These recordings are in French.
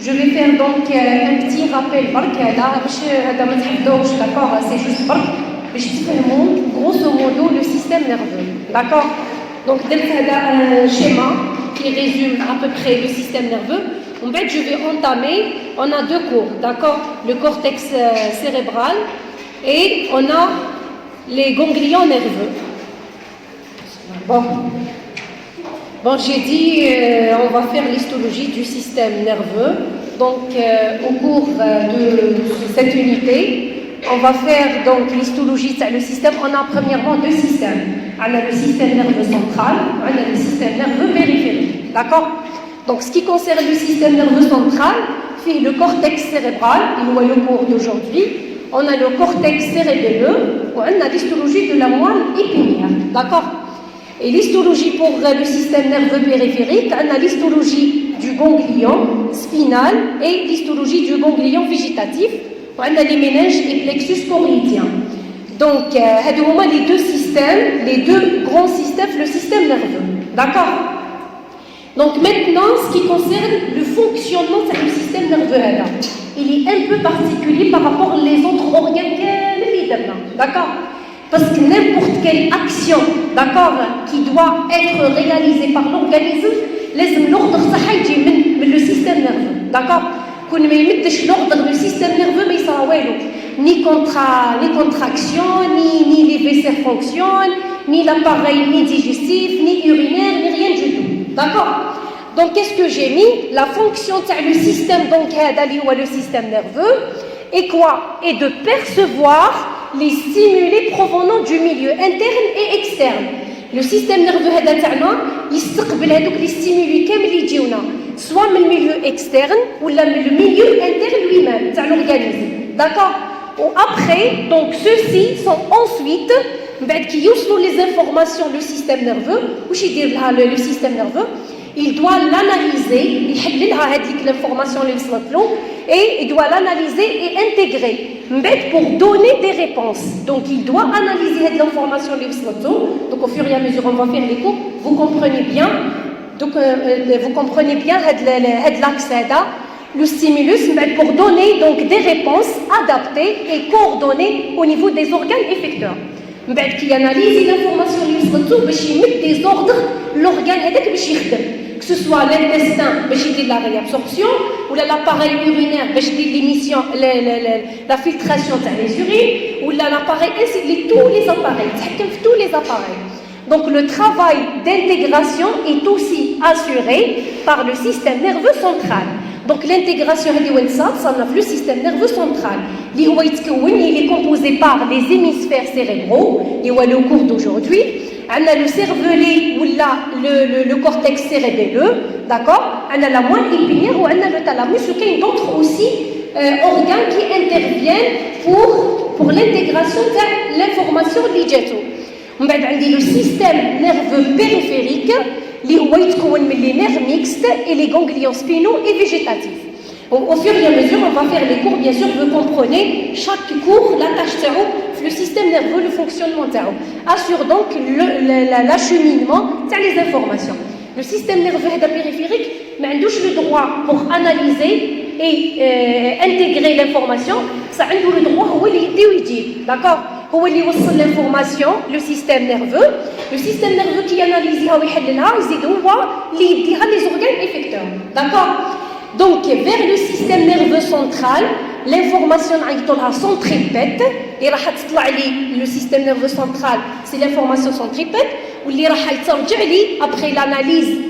Je vais faire donc un petit rappel, d'accord, c'est juste grosso modo le système nerveux, d'accord. Donc un schéma qui résume à peu près le système nerveux. En fait, je vais entamer, on a deux cours, d'accord, le cortex cérébral et on a les ganglions nerveux. Bon, j'ai dit, on va faire l'histologie du système nerveux. Donc, au cours de cette unité, on va faire donc l'histologie le système. On a premièrement deux systèmes. On a le système nerveux central, on a le système nerveux périphérique. D'accord? Donc, ce qui concerne le système nerveux central, c'est le cortex cérébral, il voit le cours d'aujourd'hui. On a le cortex cérébelleux, on a l'histologie de la moelle épinière. D'accord? Et l'histologie pour le système nerveux périphérique, on a l'histologie du ganglion spinal et l'histologie du ganglion végétatif. On a les méninges et plexus choroïdien. Donc, les deux systèmes, les deux grands systèmes, le système nerveux. D'accord? Donc maintenant, ce qui concerne le fonctionnement de ce système nerveux, il est un peu particulier par rapport aux autres organes. D'accord? Parce que n'importe quelle action, d'accord, qui doit être réalisée par l'organisme, l'ordre le système nerveux, d'accord. Quand on met l'ordre du système nerveux, mais ça va ni contraction, ni les vaisseaux fonctionnent, ni l'appareil ni digestif, ni urinaire, ni rien du tout, d'accord. Donc qu'est-ce que j'ai mis? La fonction du système, donc le système nerveux, et quoi? Et de percevoir les stimuli provenant du milieu interne et externe. Le système nerveux il يستقبل هذوك les stimuli كامل اللي يجيونا soit من milieu externe ou le milieu interne lui-même تاع l'organisme. D'accord? Ou après, donc ceux-ci sont ensuite qui يوصلوا les informations le système nerveux واش يدير لها le système nerveux. Il doit l'analyser, يحللها هذيك l'information اللي وصلت له et il doit l'analyser et intégrer pour donner des réponses. Donc il doit analyser cette information اللي وصلت له. Donc au fur et à mesure on va faire les cours, vous comprenez bien. Donc vous comprenez bien l'axe là, le stimulus pour donner donc des réponses adaptées et coordonnées au niveau des organes effecteurs. Qui analyse l'information اللي وصلت له باش يمد des ordres l'organe هذاك باش يخدم. Que ce soit l'intestin باش يدير la réabsorption ou l'appareil urinaire باش يدير l'émission la filtration تاع les urines ou l'appareil tous les appareils تحكم في tous les appareils. Donc le travail d'intégration est aussi assuré par le système nerveux central. Donc l'intégration le système nerveux central. Il est composé par les hémisphères cérébraux, et le cours d'aujourd'hui. On a le cervelet ou le cortex cérébelleux, d'accord? On a la moelle épinière ou on a le thalamus, ou il y a d'autres aussi organes qui interviennent pour l'intégration de l'information ligato. On a le système nerveux périphérique, les nerfs mixtes et les ganglions spinaux et végétatifs. Au fur et à mesure, on va faire les cours, bien sûr, vous comprenez, chaque cours, la tâche le système nerveux, le fonctionnement assure donc l'acheminement des informations. Le système nerveux périphérique n'a pas le droit pour analyser et intégrer l'information, ça a le droit, d'accord? هو اللي يوصل l'information, le système nerveux. Le système nerveux qui analyse ويحللها يزيد هو اللي يديها les organes effecteurs. D'accord? Donc vers le système nerveux central, l'information نعيطولها centripète. اللي راح تطلع لي le système nerveux central, c'est l'information centripète. واللي راح يترجع لي après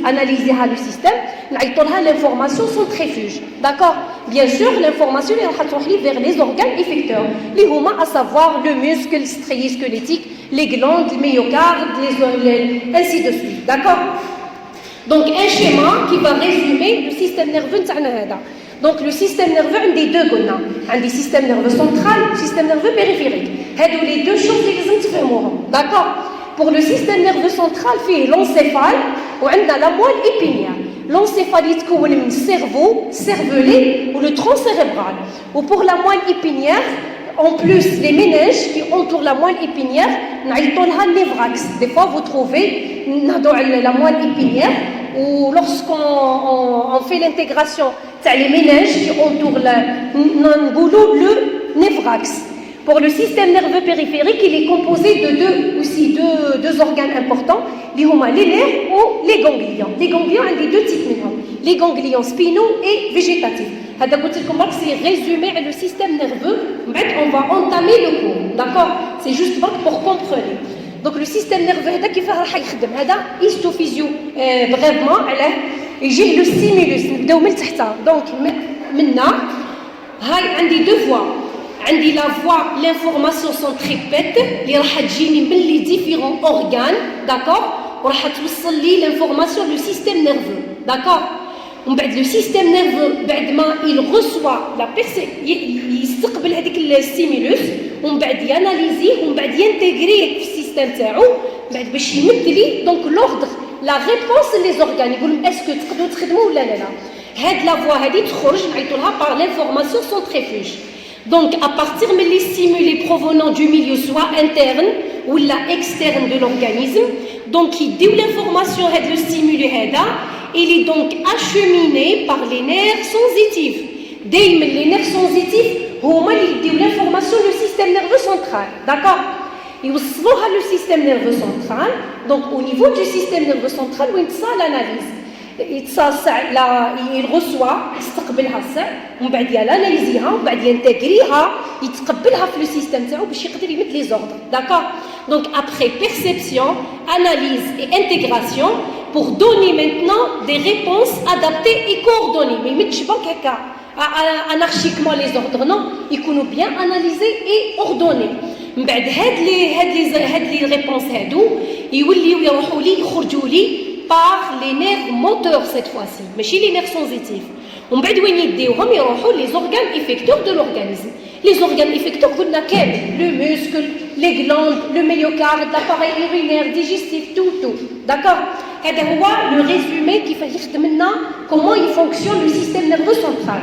analyser le système نعيطولها l'information centrifuge. D'accord? Bien sûr, l'information elle va aller vers les organes effecteurs, les humains, à savoir le muscle, le strié squelettique, les glandes, le myocarde, ainsi de suite. D'accord? Donc un schéma qui va résumer le système nerveux. Donc le système nerveux, on a deux قلنا, un des systèmes nerveux central, système nerveux périphérique. هادو les deux choses اللي لازم تفهموهم. D'accord? Pour le système nerveux central, fait l'encéphale ou la moelle épinière. L'encéphale est le cerveau, cervelet ou le tronc cérébral. Ou pour la moelle épinière, En plus, les méninges qui entourent la moelle épinière, نعيطولها névrax. Des fois, vous trouvez la moelle épinière, ou lorsqu'on fait l'intégration, les méninges qui entourent le névrax. Pour le système nerveux périphérique, il est composé de deux organes importants, les nerfs ou les ganglions. Les ganglions ont deux types منهم. Les ganglions spinaux et végétatifs. C'est résumé le système nerveux. On va entamer le cours. D'accord? C'est juste pour comprendre. Donc le système nerveux, il histophysio brièvement, il y a le stimulus. Donc maintenant, il y a deux voies. عندي la voie l'information centripète اللي راح تجيني من les différents organes, d'accord, وراح توصل لي l'information du système nerveux, d'accord. ومن بعد le système nerveux بعد ما il reçoit la يستقبل هذيك الستيمولوس ومن بعد ياناليزيه ومن بعد ينتغريه في السيستم تاعو بعد باش يمد لي دونك l'ordre la réponse les organes يقول اسكو تقدروا تخدموا ولا لا. هاد la voie هذه تخرج نعيطوا لها par l'information centrifuge. Donc, à partir de les stimuli provenant du milieu, soit interne ou externe de l'organisme, donc il dit l'information de le stimuli, il est donc acheminé par les nerfs sensitifs. Les nerfs sensitifs, ils disent l'information du système nerveux central. D'accord? Ils ont le système nerveux central. Donc, au niveau du système nerveux central, où il y a l'analyse. Il reçoit يستقبلها السع ومن بعد ياناليزيها ومن بعد ينتغريها يتقبلها في le système تاعو باش يقدر يمد les ordres. D'accord? Donc après perception, analyse et intégration pour donner maintenant des réponses adaptées et coordonnées. Mais يمدش برك هكا anarchiquement les ordres, non, يكونوا bien analysés et ordonnés. من بعد هاد les réponses هادو يوليو يروحوا لي يخرجوا لي par les nerfs moteurs cette fois-ci, mais chez les nerfs sensitifs. On va les organes effecteurs de l'organisme. Les organes effecteurs, le muscle, les glandes, le myocarde, l'appareil urinaire, digestif, tout. D'accord? C'est le résumé qui fait maintenant comment il fonctionne le système nerveux central.